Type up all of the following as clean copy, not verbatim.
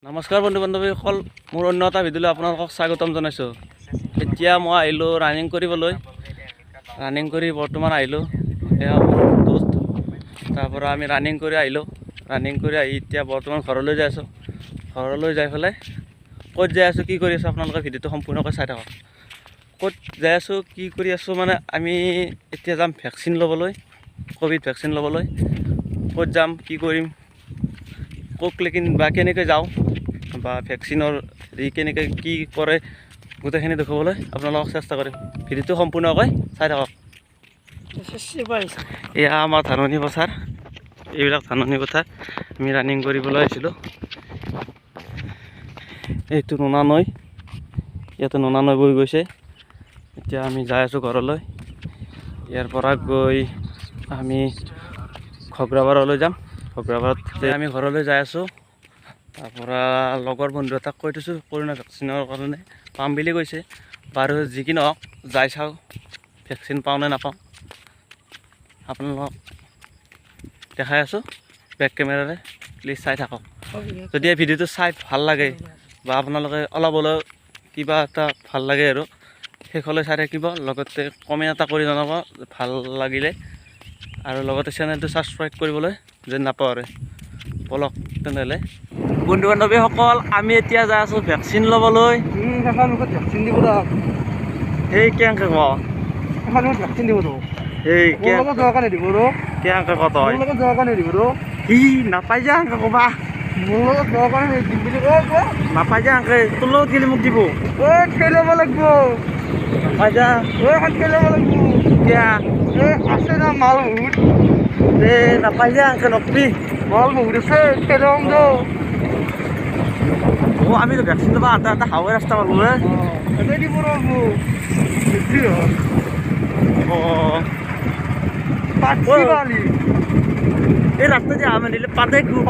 নমস্কাৰ বন্ধু বান্ধৱীসকল, মোৰ অন্য এটা ভিডিঅ'লৈ আপোনালোকক স্বাগতম জনাইছোঁ। এতিয়া মই আহিলোঁ ৰানিং কৰিবলৈ। ৰানিং কৰি বৰ্তমান আহিলোঁ, এয়া মোৰ দোস্ত। তাৰপৰা আমি ৰানিং কৰি আহিলোঁ। ৰানিং কৰি আহি এতিয়া বৰ্তমান ঘৰলৈ যাই আছোঁ। ঘৰলৈ যাই পেলাই ক'ত যাই আছোঁ, কি কৰি আছোঁ, আপোনালোকে ভিডিঅ'টো সম্পূৰ্ণকৈ চাই থাকক। ক'ত যাই আছোঁ, কি কৰি আছোঁ মানে আমি এতিয়া যাম ভেকচিন ল'বলৈ, ক'ভিড ভেকচিন ল'বলৈ। ক'ত যাম, কি কৰিম, ক'ত লেকিন বা কেনেকৈ যাওঁ, বা ভেকচিনৰ কেনেকৈ কি কৰে গোটেইখিনি দেখুৱাবলৈ আপোনালোকক চেষ্টা কৰিম। ভিডিঅ'টো সম্পূৰ্ণকৈ চাই থাকক। এয়া আমাৰ ধাননি পথাৰ, এইবিলাক ধাননি পথাৰ। আমি ৰানিং কৰিবলৈ আহিছিলোঁ। এইটো নোনা নৈ, ইয়াতে নোনা নৈ বৈ গৈছে। এতিয়া আমি যাই আছোঁ ঘৰলৈ। ইয়াৰ পৰা গৈ আমি ঘগ্ৰাবাৰলৈ যাম। ঘগ্ৰাবাৰত আমি ঘৰলৈ যাই আছোঁ। তাৰপৰা লগৰ বন্ধু এটাক কৈ থৈছোঁ কৰোণা ভেকচিনৰ কাৰণে পাম বুলি কৈছে। বাৰু যি কি নহওক যাই চাওঁ ভেকচিন পাওঁ নে নাপাওঁ, আপোনালোকক দেখাই আছোঁ বেক কেমেৰাৰে। প্লিজ চাই থাকক। যদি এই ভিডিঅ'টো চাই ভাল লাগে বা আপোনালোকে অলপ হ'লেও কিবা এটা ভাল লাগে আৰু শেষলৈ চাই থাকিব, লগতে কমেণ্ট এটা কৰি জনাব ভাল লাগিলে, আৰু লগতে চেনেলটো ছাবস্ক্ৰাইব কৰিবলৈ যেন নাপাওঁ আৰু। বলক তেনেহ'লে বন্ধু বান্ধৱীসকল, আমি এতিয়া যাই আছোঁ ভেকচিন ল'বলৈ। ভেকচিন দিব সেই কেনেকৈ কওঁ, ভেকচিন দিব সেই যোৱাৰ কাৰণে দিব কেনেকৈ কওঁ তই যোৱাৰ কাৰণে দিব সি নাপাই যে এনেকৈ ক'বা, মোৰ লগত যোৱাৰ কাৰণে দিম বুলি কয়। নাপাই যে এনেকৈ তোৰ লগত গেলি মোক দিব। খেল ল'ব লাগিব, নাপাই যা খেল ল'ব লাগিব। কিয়া আছে না মাল বহুত, নাপাই যে এনেকৈ নকবি। মাল বহুত আছে, খেল ল'ম আমিতো ভেকচিন ল'বা এটা হাৱাই ৰাস্তা পালোঁ এটাই দিব ৰ'ব। এই ৰাস্তা যে আমি দিলে পাতে খুব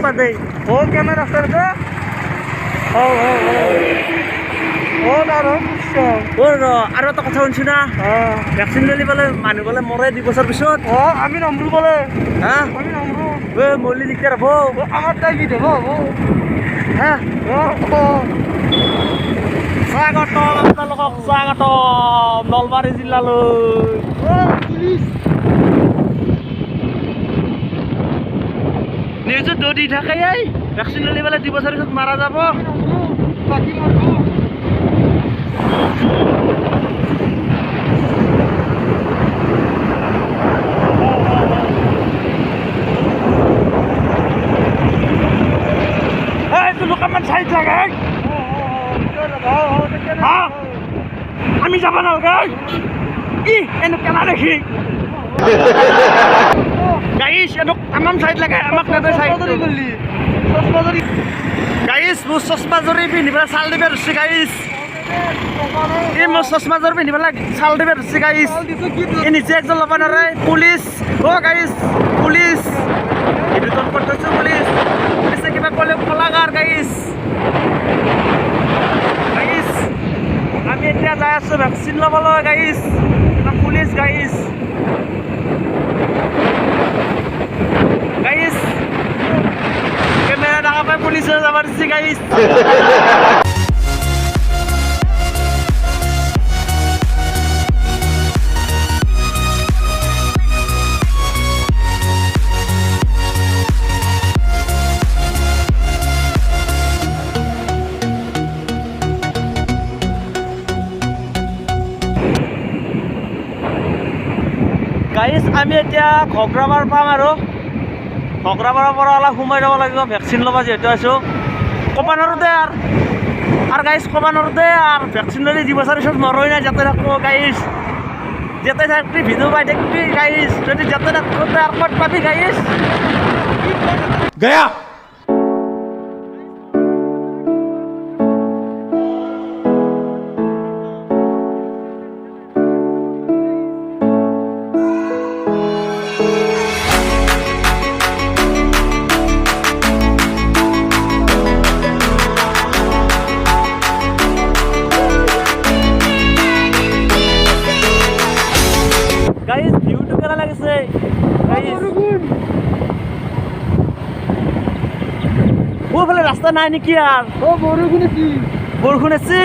পাতে কেমেৰা ৰাস্তা আৰু এটা কথা শুনছো না, ভেকচিন লৈ পেলাই মানুহ গ'লে মৰে 2 বছৰ পিছত। আমি নমৰো বোলে, হা আমি নমৰো। মৰলি দিগদাৰ হ'ব আমাৰ টাইমিত হ'ব। হা স্বাগতম আপোনালোকক, স্বাগতম নলবাৰী জিলালৈ। নিউজত দৌৰি থাকে ভেকচিন লৈ পেলাই 2 বছৰ পিছত মাৰা যাব। চাইড লাগে আমি যাব নালাগে এনেকুৱা না দেখি গাইছ এনেক তামাম চাইড লাগে, আমাক নেদে চাইড গাইছ। মোৰ চশমা জৰি পিন্ধি পেলাই চাল দিব ধৰিছে গাইছ। মোৰ চশমা জৰি পিন্ধি পেলাই চাল দিব ধৰিছে গাইছ। নিজে একজন ল'ব নোৱাৰে পুলিচ। গাইছ পুলিচ ভিতৰত কৰি থৈছোঁ। পুলিচে কিবা ক'লে কলাগাৰ গাইছ। আমি এতিয়া যাই আছোঁ ভেকচিন ল'বলৈ গাইছ। পুলিচ গাইছ কেমেৰা দেখা পাই পুলিচে যাব দিছে গাইছ। গাইছ আমি এতিয়া ঘগ্ৰাবাৰ পাম, আৰু ঘগ্ৰাবাৰৰ পৰা অলপ সোমাই যাব লাগিব ভেকচিন ল'ব যিহেতু আছোঁ। ক'ব নোৱাৰোঁ দে আৰু গাইছ ক'ব নোৱাৰোঁ দে আৰু ভেকচিন ল'লে 2 বছৰ পিছত নৰয় নাই। যাতে থাকোঁ গাইছ, যাতে থাকবি ভিডিঅ' পাই থাকিবি গাইছ। যদি যাতে থাকোঁ আৰু ক'ত পাবি গাইছ গয়া। গাইজ ভিউটো কেনা লাগিছে গাইজ ফালে ৰাস্তা নাই নেকি আৰ ও বৰষুণ কি বৰষুণ আছে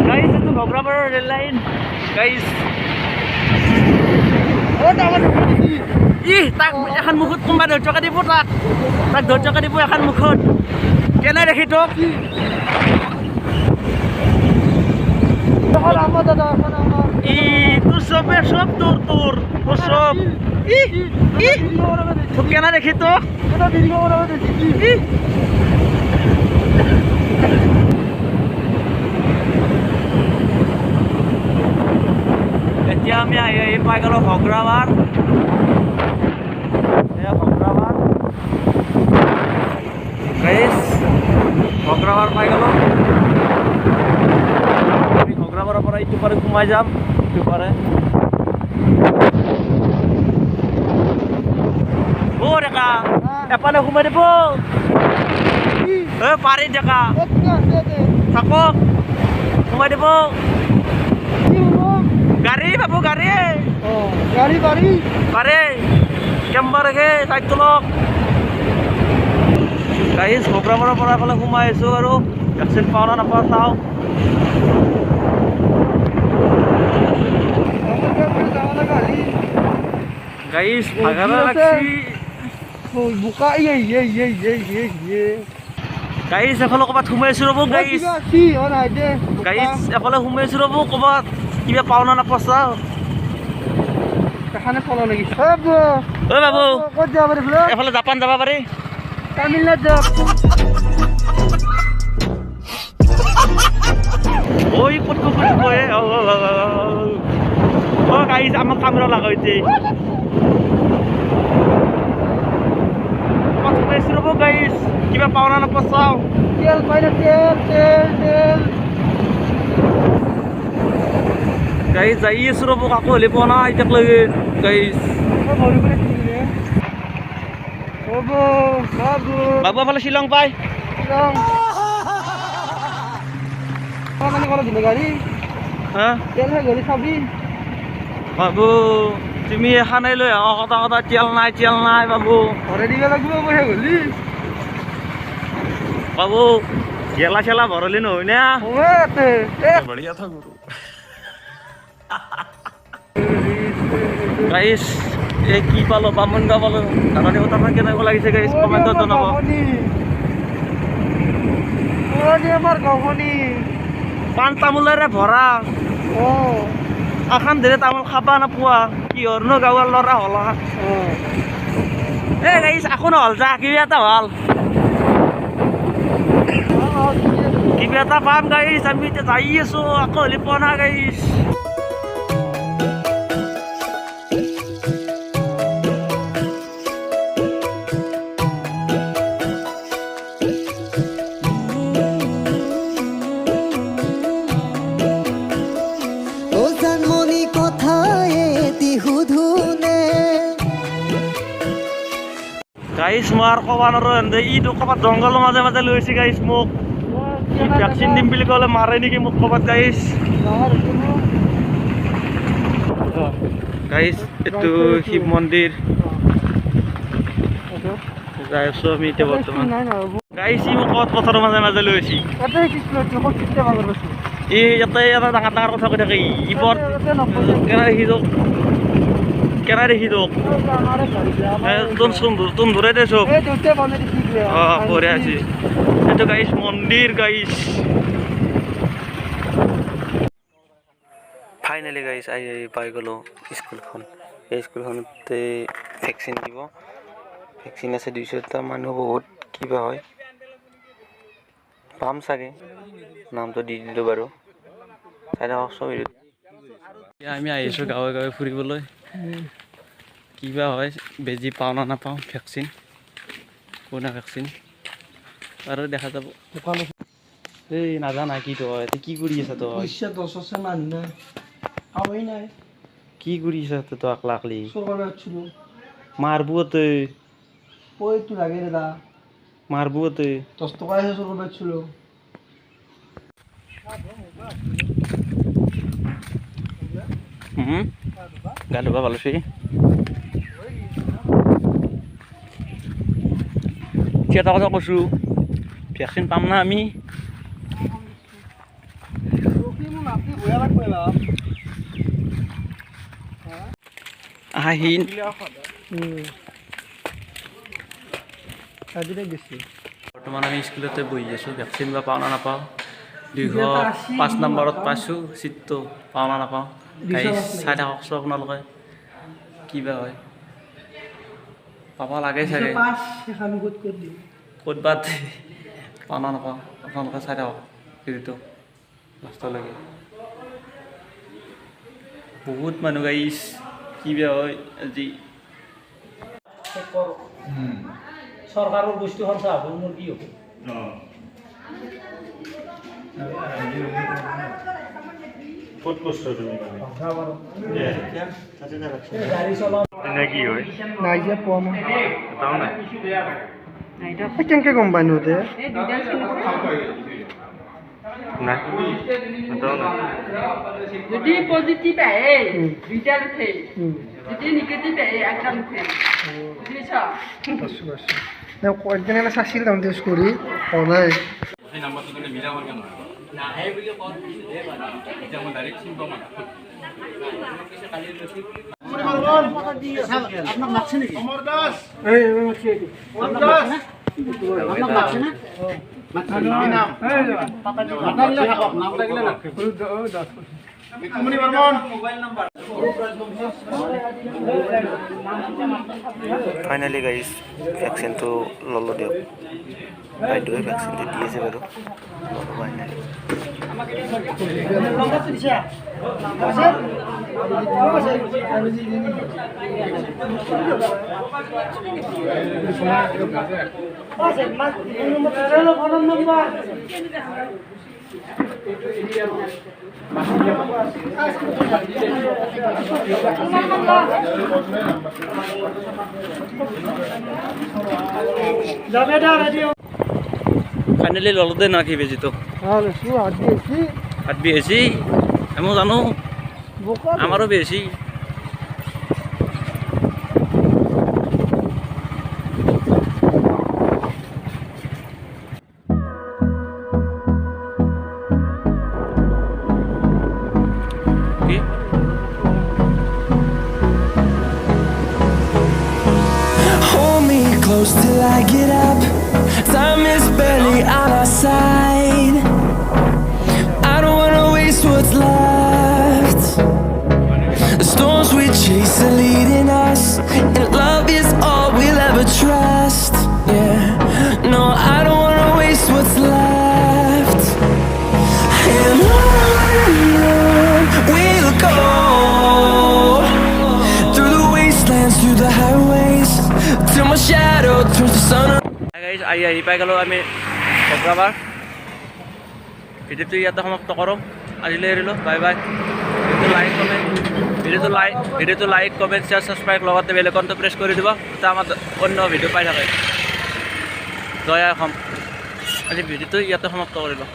গাইস এইটো ঘগ্ৰাবাৰৰ ৰেল লাইন গাইস ও ডাঙৰ কি তাক এখন মুখত কোনোবা ধৈৰ্য কাটিব তাক ধৈৰ্য কাটিব এখন মুখত কেনে দেখি তোক এখন আমাৰ দাদা এখন আমাৰ তোৰ চবে চব তোৰ চব তোক কেনে দেখি তোক এটা ভিডিও বনাব দিছি এতিয়া আমি আহি পাই গ'লো ঘগ্ৰাবাৰ এয়া ঘগ্ৰাবাৰ গাইছ ঘগ্ৰাবাৰ পাই গ'লো আমি ঘগ্ৰাবাৰৰ পৰা ইটো পাৰে সোমাই যাম ইটো পাৰে ডেকা এফালে সোমাই দিব পাৰি ডেকা থাকক সোমাই দিব গাড়ী পাব গাড়ী গাড়ী গাড়ী পাৰে কেম্বাৰ গে চাইড তলক গাইজ ঘগ্ৰাবাৰৰ পৰা এফালে সোমাই আহিছোঁ আৰু ভেকচিন পাওঁ না নাপাওঁ চাওঁ গাইজ ভাগাৰা লাগছি বোকা গাইজ এফালে ক'ৰবাত সোমাইছোঁ ৰ'ব গাইজ গাইজ এফালে সোমাইছোঁ ৰ'ব ক'ৰবাত কিবা পাওঁ না নাপাওঁ চাওঁ এখানে ফলো লাগি ঐ বাবু ক'ত যাব পাৰি এফালে জাপান যাব পাৰি তামিলনাডু যাওক ওই ক'ত কয় গাইজ আমাক কামৰা লাগাইছে ক'ত সোমাইছোঁ ৰ'ব গাইজ কিবা পাওঁ না নাপাওঁ চাওঁ তেল পাই না তেল গাইজ যাই আছোঁ ৰ'ব কাকো হ'লে পোৱা নাই এতিয়ালৈকে গাইজ বাবু এফালে শ্বিলং পাই গাড়ী হা তেল হৈ গ'লি চাবি বাবু তুমি এখানে লৈ আহ কথা তেল নাই বাবু ঘৰে দিব লাগিব হৈ গ'লি বাবু গেলা চেলা ভৰলি নহয় না बढ़िया था गुरु গাইজ এই কি পালো বামুণ গা পালো দাদা দেউতাৰ কেনেকুৱা লাগিছে গাইজ কমেণ্টত জনাব আমাৰ গাঁওখনি পাণ তামোলেৰে ভৰা আখান ধৰে তামোল খাবা নোপোৱা কিহৰনো গাঁৱৰ ল'ৰা হলা এই গাইজ আকৌ নহ'ল যা কিবা এটা ভাল কিবা এটা পাম গাইজ আমি এতিয়া যাই আছোঁ আকৌ হ'লে পোৱা নাই গাইজ গাইজ মই আৰু ক'ব নোৱাৰোঁ এনে ইটো ক'ৰবাত জংঘলৰ মাজে মাজে লৈছে গাইজ মোক ভেকচিন দিম বুলি ক'লে মাৰে নেকি মোক ক'ৰবাত গাইজ গাইজ এইটো শিৱ মন্দিৰ যাই আছোঁ আমি এতিয়া বৰ্তমান গাইজ ই মোক ক'ত পথাৰৰ মাজে মাজে লৈছে ই ইয়াতে এটা ডাঙৰ কথা কৈ থাকে ই বৰ কেনে দেখি তোক তোন ধৰে দে চব অঁ বঢ়িয়া আছে এইটো গাইছ মন্দিৰ গাইছ ফাইনেলি গাইছ আহি পাই গ'লোঁ স্কুলখন এই স্কুলখনতে ভেকচিন দিব ভেকচিন আছে 200টা মানুহ বহুত কিবা হয় পাম চাগে নামটো দি দিলোঁ বাৰু চাই থাককচোন আমি আহিছোঁ গাঁৱে গাঁৱে ফুৰিবলৈ কিবা হয় বেজি পাওঁ না নাপাওঁ ভেকচিন কোনা ভেকচিন আৰু দেখা যাব এই নাজানা কি তই কি কৰি আছা তই কি কৰি আছা তই আকলাকলি মাৰবো তই মারবো তুই 10 টাকা এসে করবে ছিল গান ভালো সেই এতিয়া এটা কথা কৈছোঁ, ভেকচিন পাম না আমি? আহিন বৰ্তমান আমি স্কুলতে বহি আছোঁ, ভেকচিন বা পাওঁ না নাপাওঁ। 205 নম্বৰত পাইছোঁ, চিটটো পাওঁ না নাপাওঁ। চাই থাককচোন আপোনালোকে কি বা হয়, পাব লাগে চাগে। ক'তবা পাওঁ না নাপাওঁ আপোনালোকে চাই থাকক ভিডিঅ'টো লাষ্টলৈকে। বহুত মানুহ গাইছ, কি বা হয় আজি। চৰকাৰৰ বস্তু খৰচা হ'ব, মোৰ কি হ'ব? ক'ত কষ্ট তুমি গাড়ী চলাওঁ কি হয় নাই যে পোৱা মই এটাও নাই কেনেকৈ গম পাই নোতে নাই এটাও নাই যদি পজিটিভ আহে দুইটা উঠে, যদি নিগেটিভ আহে একটা উঠে, বুজিছ? কেনেকৈ চাইছিল তাৰমানে টেষ্ট কৰি পোৱা নাই। ফাইনেলি গাইজ ভেকচিনটো ল'লোঁ দিয়ক। বাইদেৱে ভেকচিনটো দি আছে বাৰু, ল'লোঁ ফাইনেলি। ফাইনেলি ল'লো দে না কি বেজিটো হাত বেছি আমিও জানো, আমাৰো বেছি। Hold me close till I get up. Time is barely on our side. I don't wanna waste what's left. The storms we chase are leading us, and love is all we'll ever trust. Yeah, no, I don't wanna waste what's left. And on we'll go, through the wastelands, through the highways, till my shadow turns to sun. আহি পাই গ'লোঁ আমি শুক্ৰবাৰ। ভিডিঅ'টো ইয়াতে সমাপ্ত কৰোঁ, আজিলৈ এৰিলোঁ, বাই বাই। ভিডিঅ'টো লাইক কমেণ্ট শ্বেয়াৰ ছাবস্ক্ৰাইব লগতে বেল আইকনটো প্ৰেছ কৰি দিব, তেতিয়া আমাৰ অন্য ভিডিঅ' পাই থাকে। জয় অসম। আজি ভিডিঅ'টো ইয়াতে সমাপ্ত কৰিলোঁ।